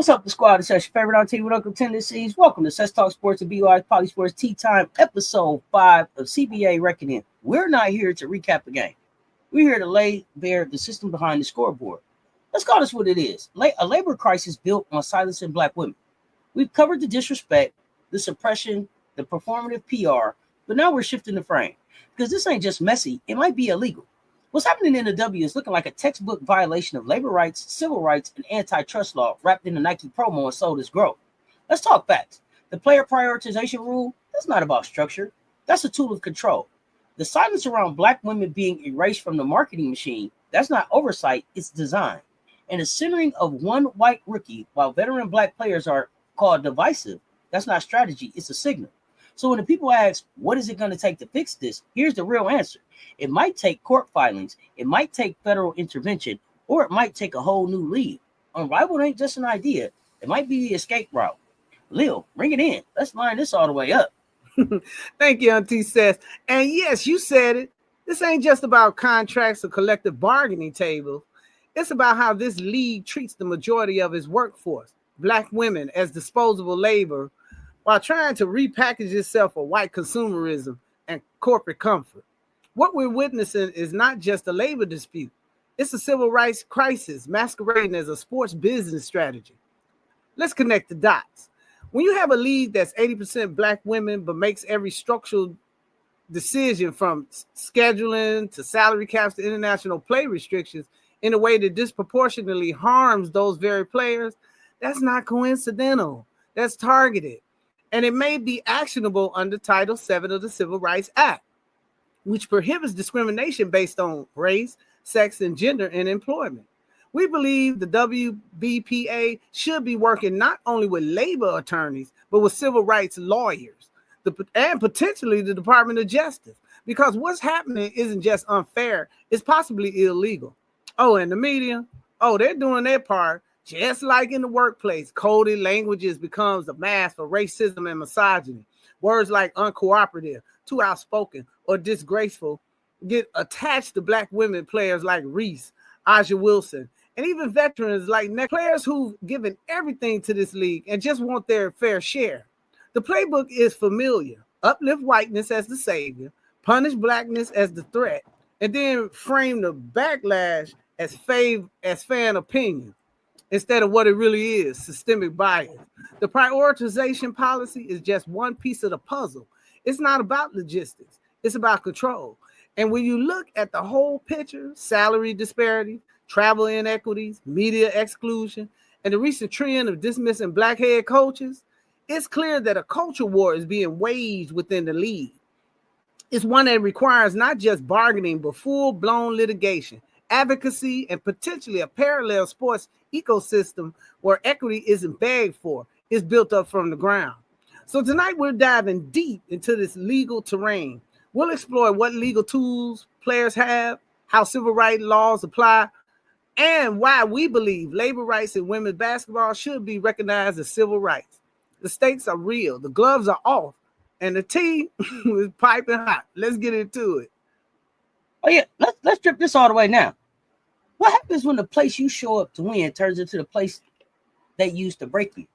What's up, the squad? It's your favorite on TV with Uncle Tendencies. Welcome to Cess Talk Sports and BY's Poly Sports Tea Time, episode 5 of CBA Reckoning. We're not here to recap the game. We're here to lay bare the system behind the scoreboard. Let's call this what it is. A labor crisis built on silencing black women. We've covered the disrespect, the suppression, the performative PR, but now we're shifting the frame. Because this ain't just messy, it might be illegal. What's happening in the W is looking like a textbook violation of labor rights, civil rights, and antitrust law wrapped in a Nike promo and sold as growth. Let's talk facts. The player prioritization rule, that's not about structure. That's a tool of control. The silence around black women being erased from the marketing machine, that's not oversight, it's design. And the centering of one white rookie while veteran black players are called divisive, that's not strategy, it's a signal. So when the people ask, what is it going to take to fix this? Here's the real answer. It might take court filings, it might take federal intervention, or it might take a whole new league. Unrivaled ain't just an idea. It might be the escape route. Lil, bring it in. Let's line this all the way up. Thank you, Auntie Cess. And yes, you said it. This ain't just about contracts or collective bargaining tables. It's about how this league treats the majority of its workforce, black women, as disposable labor, while trying to repackage itself for white consumerism and corporate comfort. What we're witnessing is not just a labor dispute. It's a civil rights crisis masquerading as a sports business strategy. Let's connect the dots. When you have a league that's 80% black women, but makes every structural decision from scheduling to salary caps to international play restrictions in a way that disproportionately harms those very players, that's not coincidental. That's targeted. And it may be actionable under Title VII of the Civil Rights Act, which prohibits discrimination based on race, sex, and gender in employment. We believe the WBPA should be working not only with labor attorneys, but with civil rights lawyers and potentially the Department of Justice, because what's happening isn't just unfair, it's possibly illegal. Oh, and the media, they're doing their part. Just like in the workplace, coded languages becomes a mask for racism and misogyny. Words like uncooperative, too outspoken, or disgraceful get attached to black women players like Reese, Aja Wilson, and even veterans like players who've given everything to this league and just want their fair share. The playbook is familiar. Uplift whiteness as the savior, punish blackness as the threat, and then frame the backlash as fan opinion, instead of what it really is, systemic bias. The prioritization policy is just one piece of the puzzle. It's not about logistics. It's about control. And when you look at the whole picture, salary disparity, travel inequities, media exclusion, and the recent trend of dismissing black head coaches, it's clear that a culture war is being waged within the league. It's one that requires not just bargaining, but full-blown litigation, advocacy, and potentially a parallel sports ecosystem where equity isn't begged for, it's built up from the ground. So tonight we're diving deep into this legal terrain. We'll explore what legal tools players have, how civil rights laws apply, and why we believe labor rights in women's basketball should be recognized as civil rights. The stakes are real, the gloves are off, and the tea is piping hot. Let's get into it. Oh yeah, let's strip this all the way now. What happens when the place you show up to win turns into the place they used to break you?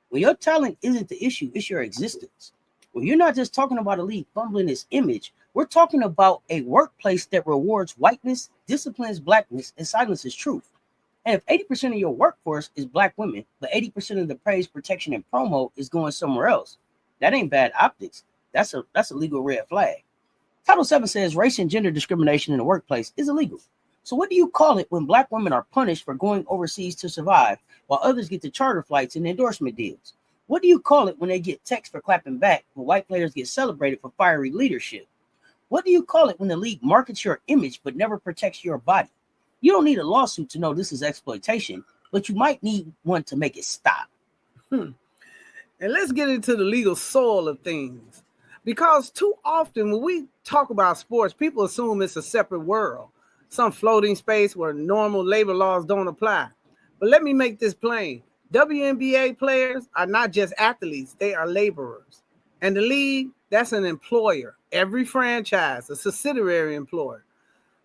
When your talent isn't the issue, it's your existence. When you're not just talking about a league fumbling its image, we're talking about a workplace that rewards whiteness, disciplines blackness, and silences truth. And if 80% of your workforce is black women, but 80% of the praise, protection, and promo is going somewhere else, that ain't bad optics. That's a legal red flag. Title VII says race and gender discrimination in the workplace is illegal. So what do you call it when black women are punished for going overseas to survive while others get the charter flights and endorsement deals? What do you call it when they get texts for clapping back when white players get celebrated for fiery leadership? What do you call it when the league markets your image but never protects your body? You don't need a lawsuit to know this is exploitation, but you might need one to make it stop. And let's get into the legal soul of things. Because too often when we talk about sports, people assume it's a separate world, some floating space where normal labor laws don't apply. But let me make this plain. WNBA players are not just athletes, they are laborers. And the league, that's an employer. Every franchise, a subsidiary employer.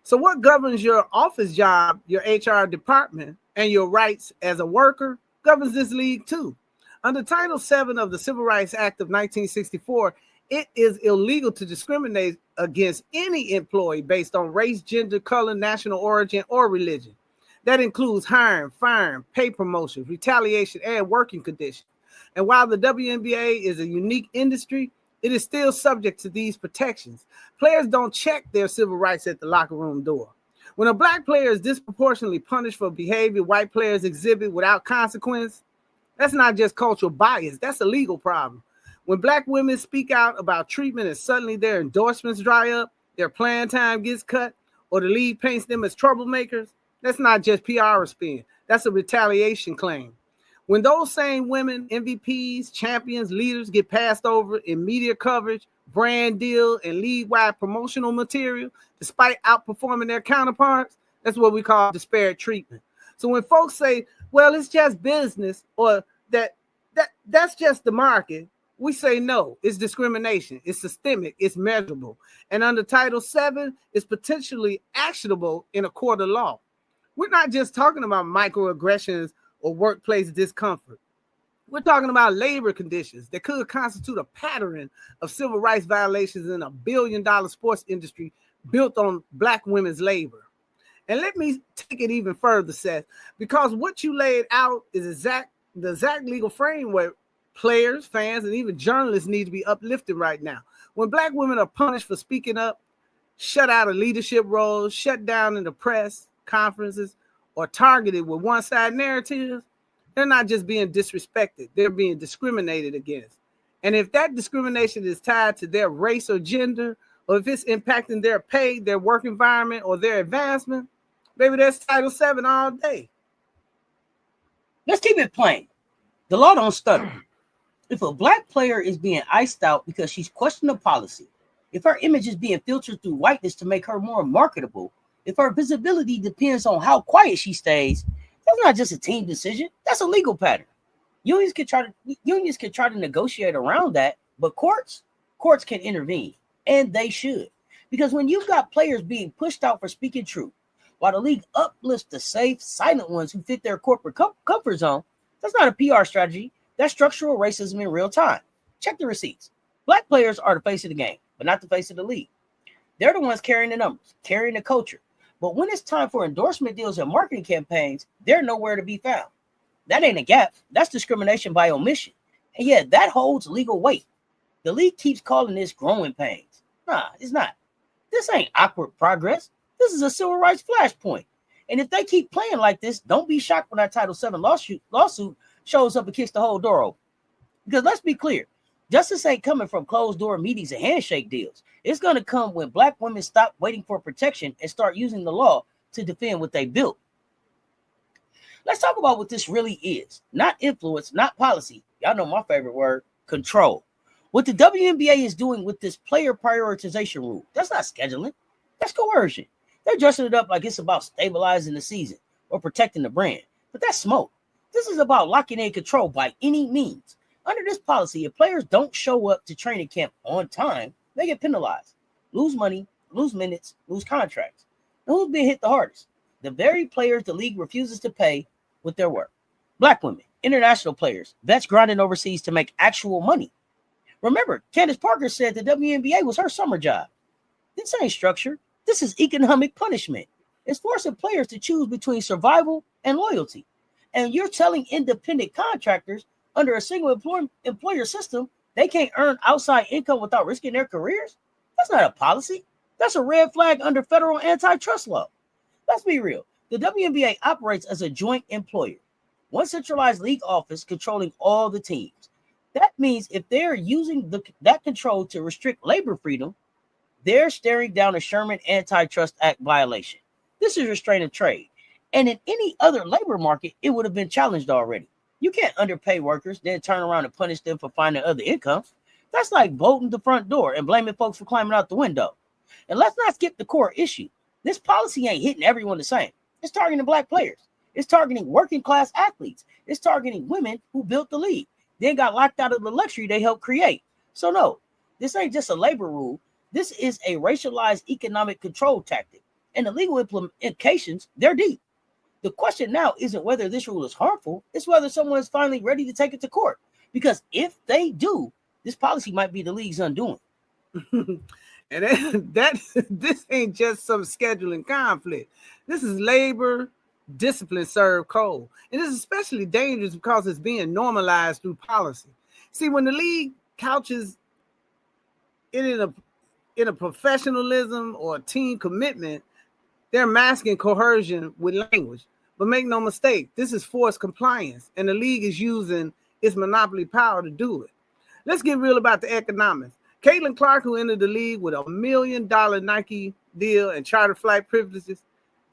So what governs your office job, your HR department, and your rights as a worker governs this league too. Under Title VII of the Civil Rights Act of 1964, it is illegal to discriminate against any employee based on race, gender, color, national origin, or religion. That includes hiring, firing, pay promotions, retaliation, and working conditions. And while the WNBA is a unique industry, it is still subject to these protections. Players don't check their civil rights at the locker room door. When a black player is disproportionately punished for behavior white players exhibit without consequence, that's not just cultural bias, that's a legal problem. When black women speak out about treatment and suddenly their endorsements dry up, their playing time gets cut, or the league paints them as troublemakers, that's not just PR spin, that's a retaliation claim. When those same women, MVPs, champions, leaders get passed over in media coverage, brand deal, and league-wide promotional material, despite outperforming their counterparts, that's what we call disparate treatment. So when folks say, well, it's just business, or that's just the market, we say no, it's discrimination, it's systemic, it's measurable. And under Title VII, it's potentially actionable in a court of law. We're not just talking about microaggressions or workplace discomfort. We're talking about labor conditions that could constitute a pattern of civil rights violations in a billion-dollar sports industry built on black women's labor. And let me take it even further, Seth, because what you laid out is the exact legal framework players, fans, and even journalists need to be uplifted right now. When black women are punished for speaking up, shut out of leadership roles, shut down in the press, conferences, or targeted with one-side narratives, they're not just being disrespected, they're being discriminated against. And if that discrimination is tied to their race or gender, or if it's impacting their pay, their work environment, or their advancement, maybe that's Title VII all day. Let's keep it plain. The law don't stutter. If a black player is being iced out because she's questioning a policy, if her image is being filtered through whiteness to make her more marketable, if her visibility depends on how quiet she stays, that's not just a team decision. That's a legal pattern. Unions can try to negotiate around that, but courts can intervene, and they should. Because when you've got players being pushed out for speaking truth, while the league uplifts the safe, silent ones who fit their corporate comfort zone, that's not a PR strategy. That's structural racism in real time. Check the receipts. Black players are the face of the game, but not the face of the league. They're the ones carrying the numbers, carrying the culture. But when it's time for endorsement deals and marketing campaigns, they're nowhere to be found. That ain't a gap. That's discrimination by omission. And yeah, that holds legal weight. The league keeps calling this growing pains. Nah, it's not. This ain't awkward progress. This is a civil rights flashpoint. And if they keep playing like this, don't be shocked when that Title VII lawsuit shows up and kicks the whole door open. Because let's be clear, justice ain't coming from closed door meetings and handshake deals. It's going to come when black women stop waiting for protection and start using the law to defend what they built. Let's talk about what this really is. Not influence, not policy. Y'all know my favorite word, control. What the WNBA is doing with this player prioritization rule, that's not scheduling. That's coercion. They're dressing it up like it's about stabilizing the season or protecting the brand. But that's smoke. This is about locking in control by any means. Under this policy, if players don't show up to training camp on time, they get penalized, lose money, lose minutes, lose contracts. And who's being hit the hardest? The very players the league refuses to pay with their work. Black women, international players, vets grinding overseas to make actual money. Remember, Candace Parker said the WNBA was her summer job. This ain't structure. This is economic punishment. It's forcing players to choose between survival and loyalty. And you're telling independent contractors under a single employer system they can't earn outside income without risking their careers? That's not a policy. That's a red flag under federal antitrust law. Let's be real. The WNBA operates as a joint employer, one centralized league office controlling all the teams. That means if they're using that control to restrict labor freedom, they're staring down a Sherman Antitrust Act violation. This is restraint of trade. And in any other labor market, it would have been challenged already. You can't underpay workers, then turn around and punish them for finding other income. That's like bolting the front door and blaming folks for climbing out the window. And let's not skip the core issue. This policy ain't hitting everyone the same. It's targeting black players. It's targeting working class athletes. It's targeting women who built the league, then got locked out of the luxury they helped create. So no, this ain't just a labor rule. This is a racialized economic control tactic. And the legal implications, they're deep. The question now isn't whether this rule is harmful, it's whether someone is finally ready to take it to court. Because if they do, this policy might be the league's undoing. And this ain't just some scheduling conflict. This is labor discipline served cold. And it's especially dangerous because it's being normalized through policy. See, when the league couches it in a professionalism or a team commitment, they're masking coercion with language. But make no mistake, this is forced compliance, and the league is using its monopoly power to do it. Let's get real about the economics. Caitlin Clark, who entered the league with $1 million Nike deal and charter flight privileges,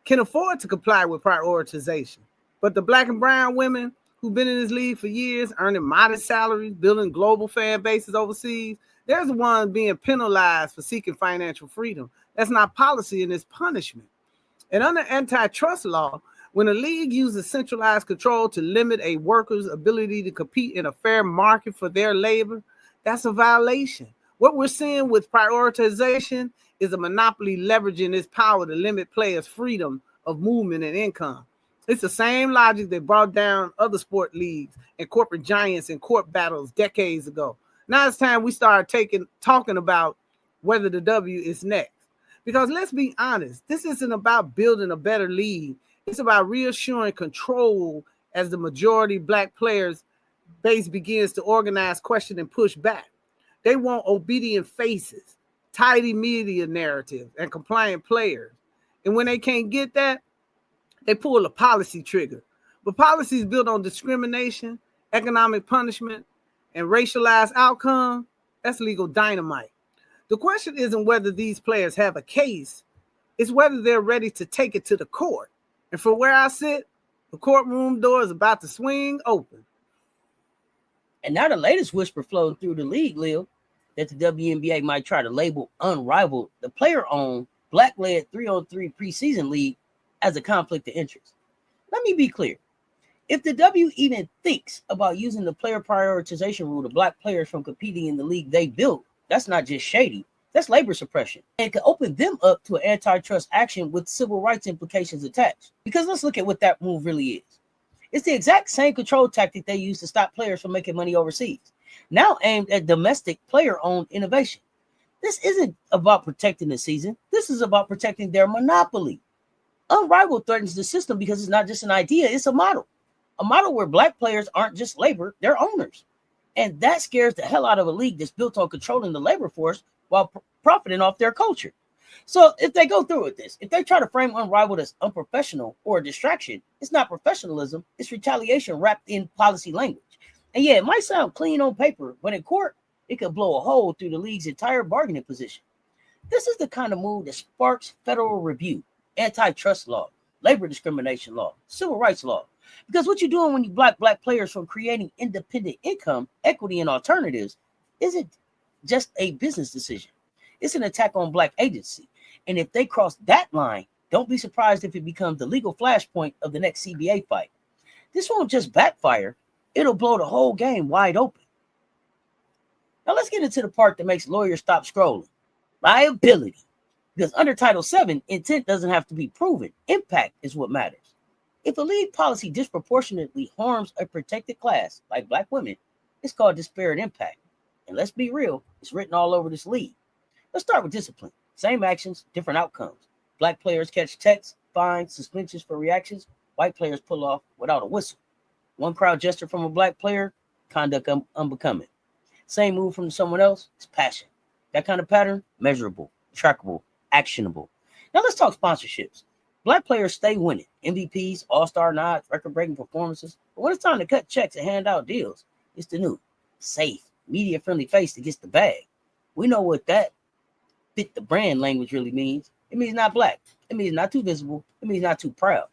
can afford to comply with prioritization. But the black and brown women who've been in this league for years, earning modest salaries, building global fan bases overseas, they're the ones being penalized for seeking financial freedom. That's not policy, and it's punishment. And under antitrust law, when a league uses centralized control to limit a worker's ability to compete in a fair market for their labor, that's a violation. What we're seeing with prioritization is a monopoly leveraging its power to limit players' freedom of movement and income. It's the same logic that brought down other sport leagues and corporate giants in court battles decades ago. Now it's time we start talking about whether the W is next. Because let's be honest, this isn't about building a better league. It's about reassuring control as the majority black players base begins to organize, question, and push back. They want obedient faces, tidy media narratives, and compliant players. And when they can't get that, they pull a policy trigger. But policies built on discrimination, economic punishment, and racialized outcome, that's legal dynamite. The question isn't whether these players have a case, it's whether they're ready to take it to the court. And from where I sit, the courtroom door is about to swing open. And now the latest whisper flowing through the league, Lil, that the WNBA might try to label Unrivaled, the player-owned, black-led 3-on-3 preseason league, as a conflict of interest. Let me be clear. If the W even thinks about using the player prioritization rule to block players from competing in the league they built, that's not just shady, that's labor suppression. And it could open them up to an antitrust action with civil rights implications attached. Because let's look at what that move really is. It's the exact same control tactic they use to stop players from making money overseas, now aimed at domestic player-owned innovation. This isn't about protecting the season. This is about protecting their monopoly. Unrivaled threatens the system because it's not just an idea, it's a model. A model where black players aren't just labor, they're owners. And that scares the hell out of a league that's built on controlling the labor force while profiting off their culture. So if they go through with this, if they try to frame Unrivaled as unprofessional or a distraction, it's not professionalism, it's retaliation wrapped in policy language. And yeah, it might sound clean on paper, but in court, it could blow a hole through the league's entire bargaining position. This is the kind of move that sparks federal review, antitrust law, labor discrimination law, civil rights law. Because what you're doing when you block black players from creating independent income, equity, and alternatives isn't just a business decision. It's an attack on black agency. And if they cross that line, don't be surprised if it becomes the legal flashpoint of the next CBA fight. This won't just backfire, it'll blow the whole game wide open. Now let's get into the part that makes lawyers stop scrolling. Liability. Because under Title VII, intent doesn't have to be proven. Impact is what matters. If a league policy disproportionately harms a protected class, like black women, it's called disparate impact. And let's be real, it's written all over this league. Let's start with discipline. Same actions, different outcomes. Black players catch texts, fines, suspensions for reactions. White players pull off without a whistle. One crowd gesture from a black player, conduct unbecoming. Same move from someone else, it's passion. That kind of pattern, measurable, trackable, actionable. Now let's talk sponsorships. Black players stay winning. MVPs, all-star nods, record-breaking performances. But when it's time to cut checks and hand out deals, it's the new, safe, media-friendly face that gets the bag. We know what that fit the brand language really means. It means not black. It means not too visible. It means not too proud.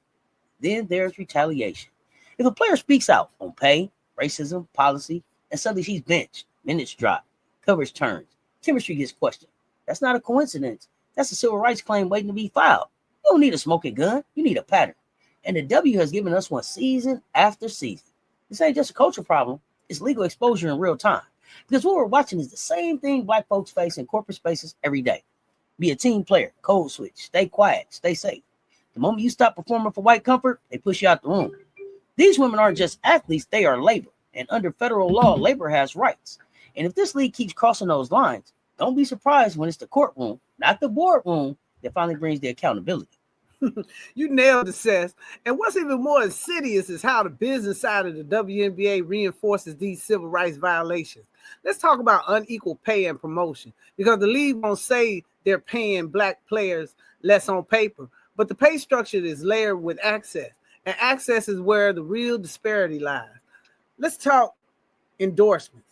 Then there's retaliation. If a player speaks out on pay, racism, policy, and suddenly she's benched, minutes drop, coverage turns, chemistry gets questioned. That's not a coincidence. That's a civil rights claim waiting to be filed. You don't need a smoking gun. You need a pattern. And the W has given us one season after season. This ain't just a culture problem. It's legal exposure in real time. Because what we're watching is the same thing black folks face in corporate spaces every day. Be a team player, code switch, stay quiet, stay safe. The moment you stop performing for white comfort, they push you out the room. These women aren't just athletes, they are labor. And under federal law, labor has rights. And if this league keeps crossing those lines, don't be surprised when it's the courtroom, not the boardroom, that finally brings the accountability. You nailed it, Cess. And what's even more insidious is how the business side of the WNBA reinforces these civil rights violations. Let's talk about unequal pay and promotion, because the league won't say they're paying black players less on paper, but the pay structure is layered with access, and access is where the real disparity lies. Let's talk endorsements.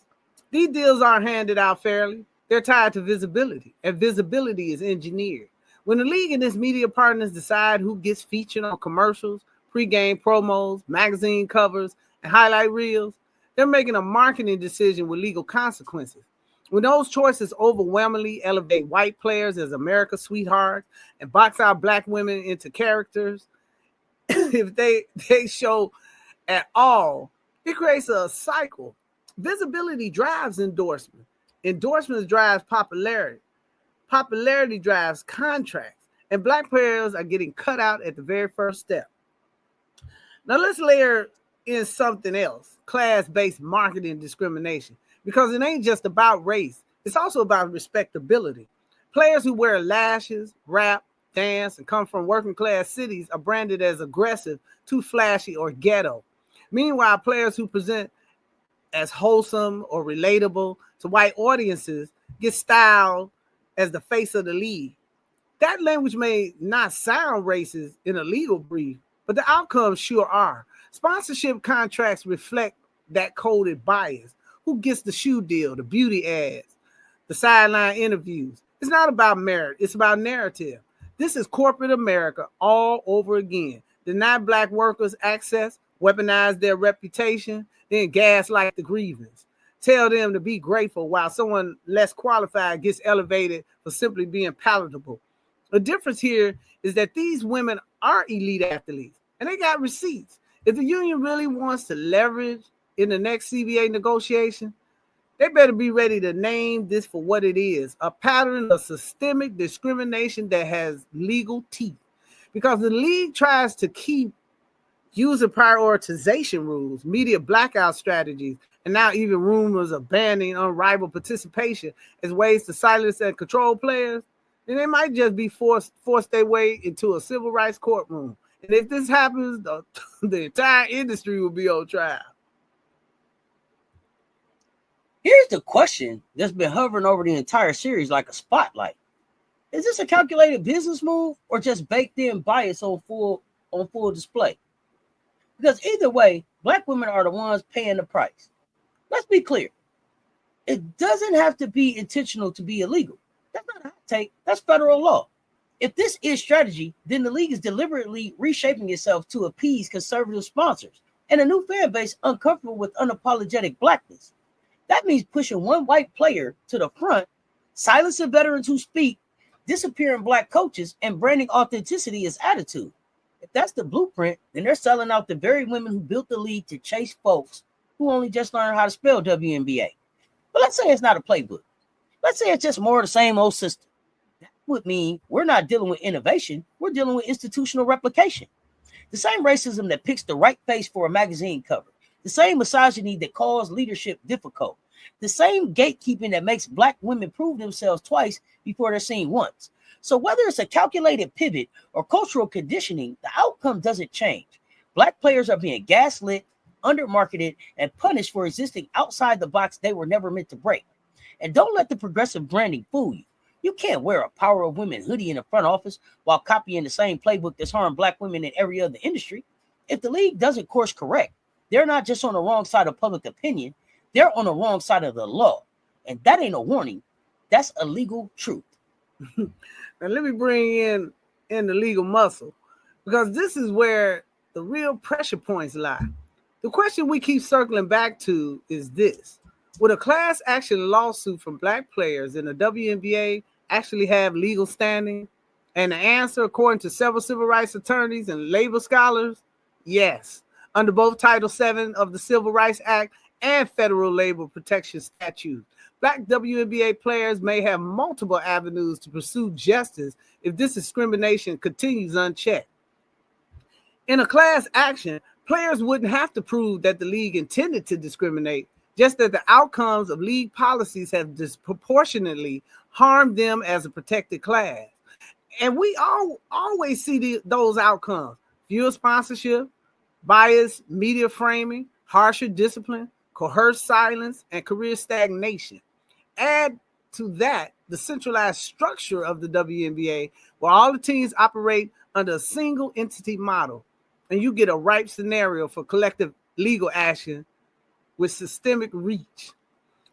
These deals aren't handed out fairly. They're tied to visibility, and visibility is engineered. When the league and its media partners decide who gets featured on commercials, pregame promos, magazine covers, and highlight reels, they're making a marketing decision with legal consequences. When those choices overwhelmingly elevate white players as America's sweethearts and box out black women into characters, if they show at all, it creates a cycle. Visibility drives endorsement. Endorsements drives popularity. Popularity drives contracts, and black players are getting cut out at the very first step. Now let's layer in something else, class-based marketing discrimination, because it ain't just about race. It's also about respectability. Players who wear lashes, rap, dance, and come from working class cities are branded as aggressive, too flashy, or ghetto. Meanwhile, players who present as wholesome or relatable to white audiences get styled as the face of the league. That language may not sound racist in a legal brief, but the outcomes sure are. Sponsorship contracts reflect that coded bias. Who gets the shoe deal, the beauty ads, the sideline interviews? It's not about merit, it's about narrative. This is corporate America all over again. Deny black workers access, weaponize their reputation, then gaslight the grievance. Tell them to be grateful while someone less qualified gets elevated for simply being palatable. The difference here is that these women are elite athletes and they got receipts. If the union really wants to leverage in the next CBA negotiation, they better be ready to name this for what it is, a pattern of systemic discrimination that has legal teeth. Because the league tries to keep user prioritization rules, media blackout strategies, and now even rumors of banning unrivaled participation as ways to silence and control players, then they might just be forced their way into a civil rights courtroom. And if this happens, the entire industry will be on trial. Here's the question that's been hovering over the entire series like a spotlight. Is this a calculated business move or just baked in bias on full display? Because either way, black women are the ones paying the price. Let's be clear. It doesn't have to be intentional to be illegal. That's not a hot take. That's federal law. If this is strategy, then the league is deliberately reshaping itself to appease conservative sponsors and a new fan base uncomfortable with unapologetic blackness. That means pushing one white player to the front, silencing veterans who speak, disappearing black coaches, and branding authenticity as attitude. If that's the blueprint, then they're selling out the very women who built the league to chase folks who only just learned how to spell WNBA. But let's say it's not a playbook. Let's say it's just more of the same old system. That would mean we're not dealing with innovation. We're dealing with institutional replication. The same racism that picks the right face for a magazine cover. The same misogyny that calls leadership difficult. The same gatekeeping that makes black women prove themselves twice before they're seen once. So whether it's a calculated pivot or cultural conditioning, the outcome doesn't change. Black players are being gaslit, undermarketed, and punished for existing outside the box they were never meant to break. And don't let the progressive branding fool you. You can't wear a Power of Women hoodie in the front office while copying the same playbook that's harmed black women in every other industry. If the league doesn't course correct, they're not just on the wrong side of public opinion, they're on the wrong side of the law. And that ain't a warning. That's a legal truth. Now let me bring in the legal muscle, because this is where the real pressure points lie. The question we keep circling back to is this: would a class action lawsuit from black players in the WNBA actually have legal standing? And the answer, according to several civil rights attorneys and labor scholars, yes, under both Title VII of the Civil Rights Act and federal labor protection statutes. Black WNBA players may have multiple avenues to pursue justice if this discrimination continues unchecked. In a class action, players wouldn't have to prove that the league intended to discriminate, just that the outcomes of league policies have disproportionately harmed them as a protected class. And we always see those outcomes: fewer sponsorship, bias, media framing, harsher discipline, coerced silence, and career stagnation. Add to that the centralized structure of the WNBA, where all the teams operate under a single entity model, and you get a ripe scenario for collective legal action with systemic reach.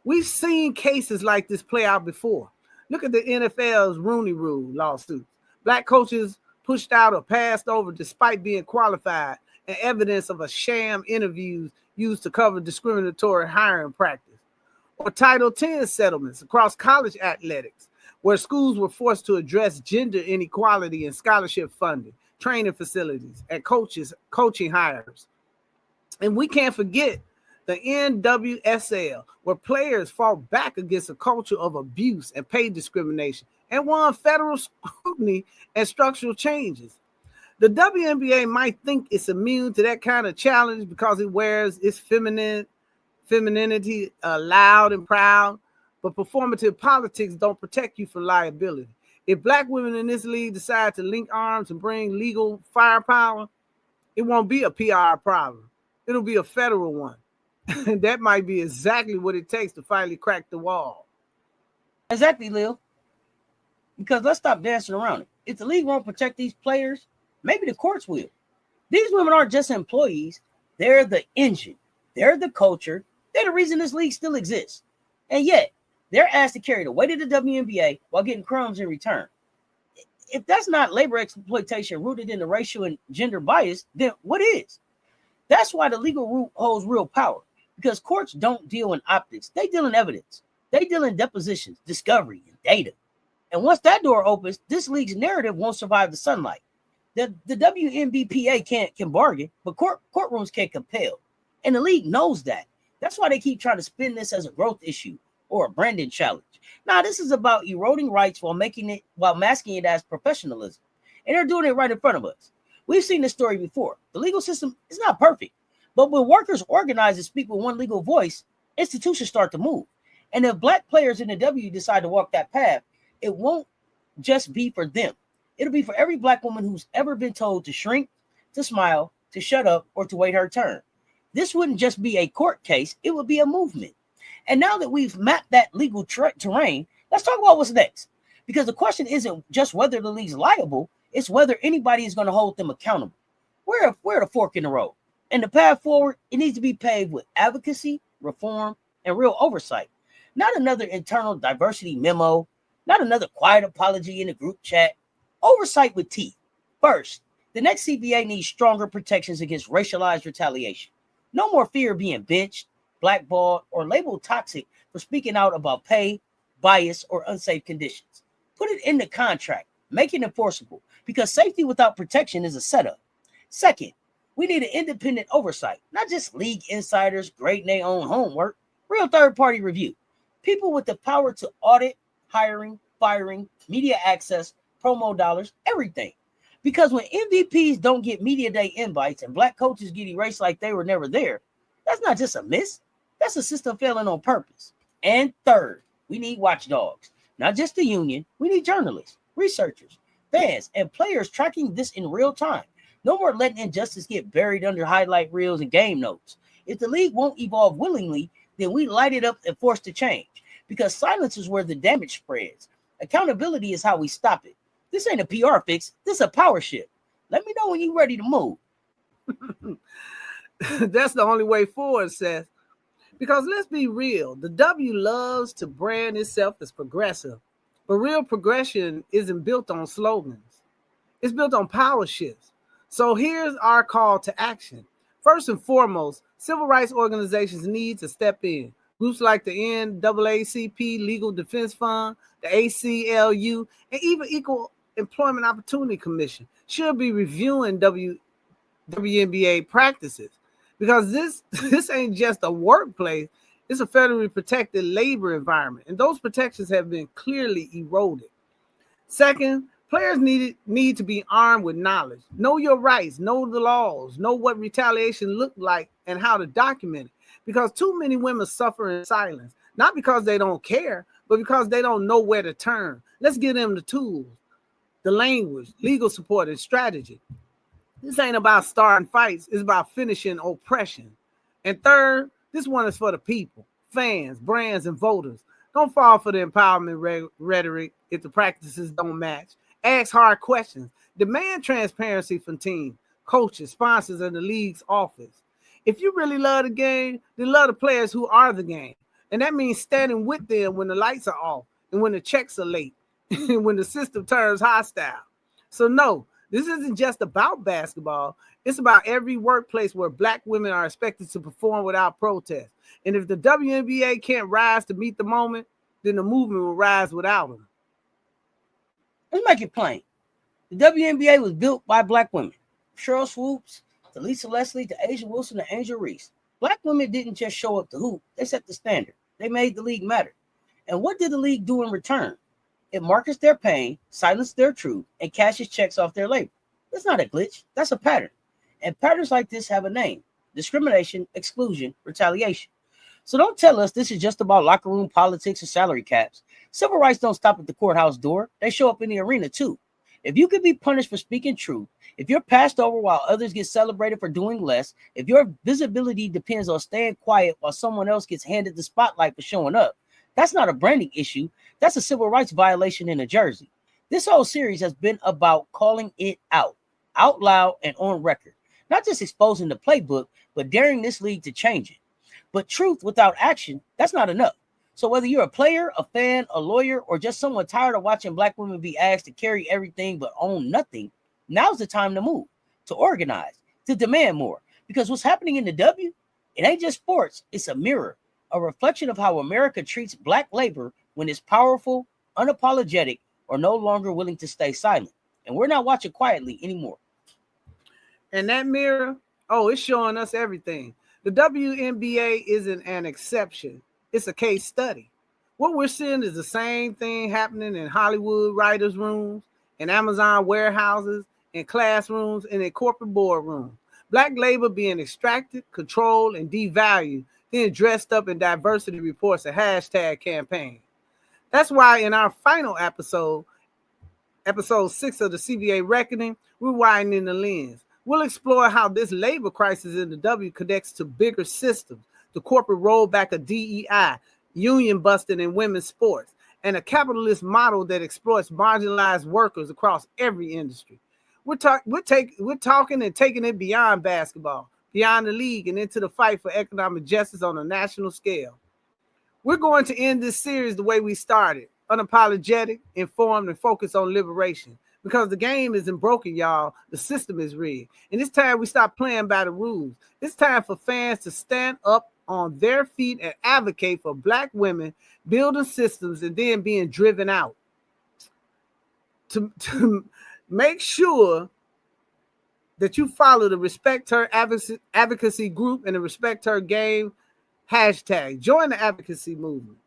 We've seen cases like this play out before. Look at the NFL's Rooney Rule lawsuits. Black coaches pushed out or passed over despite being qualified, and evidence of a sham interviews used to cover discriminatory hiring practice. Or Title X settlements across college athletics, where schools were forced to address gender inequality in scholarship funding, training facilities, and coaching hires. And we can't forget the NWSL, where players fought back against a culture of abuse and pay discrimination and won federal scrutiny and structural changes. The WNBA might think it's immune to that kind of challenge because it wears its femininity loud and proud, but performative politics don't protect you from liability. If Black women in this league decide to link arms and bring legal firepower, it won't be a PR problem. It'll be a federal one. And that might be exactly what it takes to finally crack the wall. Exactly, Lil. Because let's stop dancing around it. If the league won't protect these players, maybe the courts will. These women aren't just employees. They're the engine. They're the culture. They're the reason this league still exists. And yet, they're asked to carry the weight of the WNBA while getting crumbs in return. If that's not labor exploitation rooted in the racial and gender bias, then what is? That's why the legal root holds real power. Because courts don't deal in optics. They deal in evidence. They deal in depositions, discovery, and data. And once that door opens, this league's narrative won't survive the sunlight. The WNBPA can bargain, but courtrooms can't compel. And the league knows that. That's why they keep trying to spin this as a growth issue or a branding challenge. Now, this is about eroding rights while masking it as professionalism. And they're doing it right in front of us. We've seen this story before. The legal system is not perfect, but when workers organize and speak with one legal voice, institutions start to move. And if Black players in the W decide to walk that path, it won't just be for them. It'll be for every Black woman who's ever been told to shrink, to smile, to shut up, or to wait her turn. This wouldn't just be a court case, it would be a movement. And now that we've mapped that legal terrain, let's talk about what's next. Because the question isn't just whether the league's liable, it's whether anybody is going to hold them accountable. We're at a fork in the road. And the path forward, it needs to be paved with advocacy, reform, and real oversight. Not another internal diversity memo, not another quiet apology in the group chat. Oversight with teeth. First, the next CBA needs stronger protections against racialized retaliation. No more fear of being benched, blackballed, or labeled toxic for speaking out about pay, bias, or unsafe conditions. Put it in the contract. Make it enforceable, because safety without protection is a setup. Second, we need an independent oversight, not just league insiders grading their own homework. Real third-party review. People with the power to audit, hiring, firing, media access, promo dollars, everything. Because when MVPs don't get media day invites and Black coaches get erased like they were never there, that's not just a miss. That's a system failing on purpose. And third, we need watchdogs. Not just the union. We need journalists, researchers, fans, and players tracking this in real time. No more letting injustice get buried under highlight reels and game notes. If the league won't evolve willingly, then we light it up and force to change. Because silence is where the damage spreads. Accountability is how we stop it. This ain't a PR fix. This is a power shift. Let me know when you're ready to move. That's the only way forward, Seth. Because let's be real, the W loves to brand itself as progressive. But real progression isn't built on slogans. It's built on power shifts. So here's our call to action. First and foremost, civil rights organizations need to step in. Groups like the NAACP Legal Defense Fund, the ACLU, and even Equal Employment Opportunity Commission should be reviewing WNBA practices, because this ain't just a workplace, it's a federally protected labor environment, and those protections have been clearly eroded. Second, Players need to be armed with knowledge. Know your rights, know the laws, know what retaliation looked like and how to document it. Because too many women suffer in silence, not because they don't care, but because they don't know where to turn. Let's give them the tools, the language, legal support, and strategy. This ain't about starting fights. It's about finishing oppression. And third, this one is for the people, fans, brands, and voters. Don't fall for the empowerment rhetoric if the practices don't match. Ask hard questions. Demand transparency from teams, coaches, sponsors, and the league's office. If you really love the game, then love the players who are the game. And that means standing with them when the lights are off and when the checks are late and when the system turns hostile. So no, this isn't just about basketball. It's about every workplace where Black women are expected to perform without protest. And if the WNBA can't rise to meet the moment, then the movement will rise without them. Let's make it plain. The WNBA was built by Black women. Cheryl Swoops, to Lisa Leslie, to Asia Wilson, to Angel Reese. Black women didn't just show up to hoop. They set the standard. They made the league matter. And what did the league do in return? It markets their pain, silences their truth, and cashes checks off their labor. That's not a glitch. That's a pattern. And patterns like this have a name: discrimination, exclusion, retaliation. So don't tell us this is just about locker room politics or salary caps. Civil rights don't stop at the courthouse door. They show up in the arena too. If you could be punished for speaking truth, if you're passed over while others get celebrated for doing less, if your visibility depends on staying quiet while someone else gets handed the spotlight for showing up, that's not a branding issue. That's a civil rights violation in New Jersey. This whole series has been about calling it out loud and on record. Not just exposing the playbook, but daring this league to change it. But truth without action, that's not enough. So whether you're a player, a fan, a lawyer, or just someone tired of watching Black women be asked to carry everything but own nothing, now's the time to move, to organize, to demand more. Because what's happening in the W, it ain't just sports, it's a mirror, a reflection of how America treats Black labor when it's powerful, unapologetic, or no longer willing to stay silent. And we're not watching quietly anymore. And that mirror, it's showing us everything. The WNBA isn't an exception. It's a case study. What we're seeing is the same thing happening in Hollywood writers' rooms, in Amazon warehouses, in classrooms, and in corporate boardrooms. Black labor being extracted, controlled, and devalued, then dressed up in diversity reports and hashtag campaigns. That's why in our final episode 6 of the CBA Reckoning, we're widening the lens. We'll explore how this labor crisis in the W connects to bigger systems, the corporate rollback of DEI, union busting in women's sports, and a capitalist model that exploits marginalized workers across every industry. We're talking and taking it beyond basketball, beyond the league, and into the fight for economic justice on a national scale. We're going to end this series the way we started, unapologetic, informed, and focused on liberation. Because the game isn't broken, y'all. The system is rigged. And it's time we stop playing by the rules. It's time for fans to stand up on their feet and advocate for Black women building systems and then being driven out. To make sure that you follow the Respect Her advocacy group and the Respect Her game hashtag. Join the advocacy movement.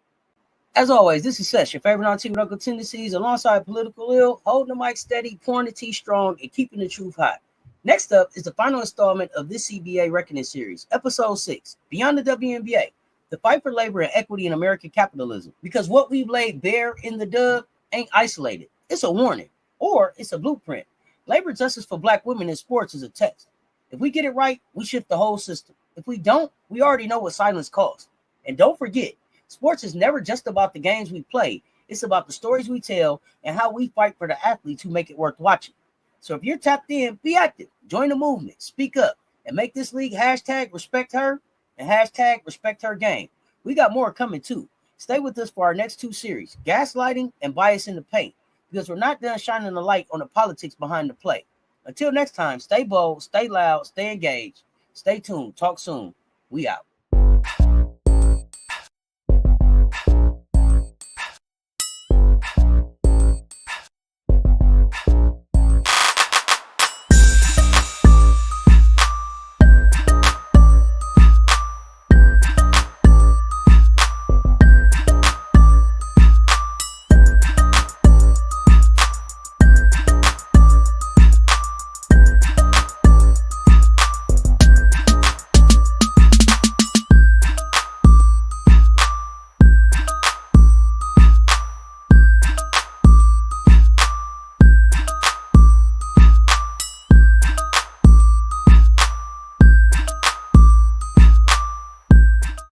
As always, this is Cess, your favorite anti-political tendencies, alongside Political Lil, holding the mic steady, pouring the tea strong, and keeping the truth hot. Next up is the final installment of this CBA Reckoning series, episode 6, Beyond the WNBA, the fight for labor and equity in American capitalism. Because what we've laid bare in the dub ain't isolated. It's a warning, or it's a blueprint. Labor justice for Black women in sports is a test. If we get it right, we shift the whole system. If we don't, we already know what silence costs. And don't forget, sports is never just about the games we play. It's about the stories we tell and how we fight for the athletes who make it worth watching. So if you're tapped in, be active, join the movement, speak up, and make this league hashtag respect her and hashtag respect her game. We got more coming too. Stay with us for our next 2 series, gaslighting and bias in the paint, because we're not done shining the light on the politics behind the play. Until next time, stay bold, stay loud, stay engaged, stay tuned, talk soon. We out.